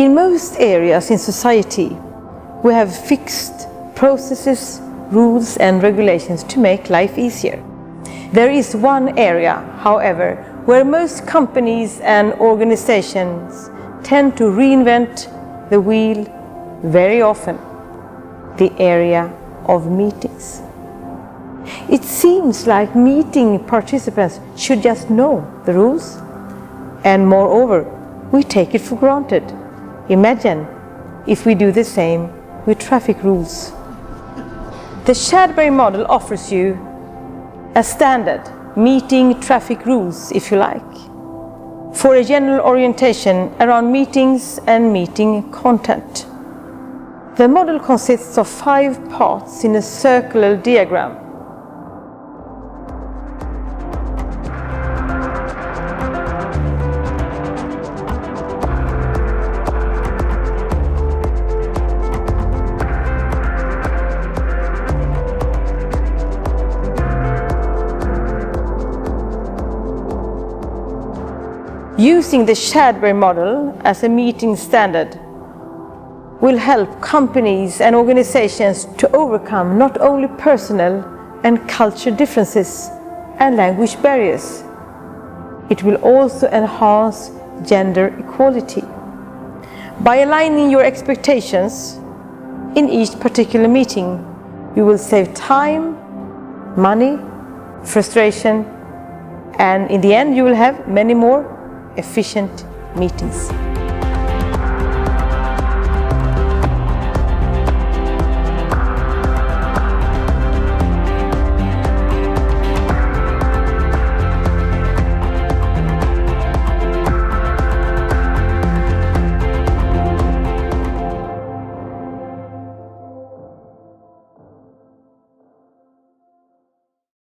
In most areas in society, we have fixed processes, rules and regulations to make life easier. There is one area, however, where most companies and organizations tend to reinvent the wheel very often: the area of meetings. It seems like meeting participants should just know the rules, and moreover, we take it for granted. Imagine if we do the same with traffic rules. The Chadberg Model offers you a standard meeting traffic rules, if you like, for a general orientation around meetings and meeting content. The model consists of 5 parts in a circular diagram. Using the Chadberg Model as a meeting standard will help companies and organizations to overcome not only personal and cultural differences and language barriers. It will also enhance gender equality. By aligning your expectations in each particular meeting, you will save time, money, frustration, and in the end you will have many more efficient meetings.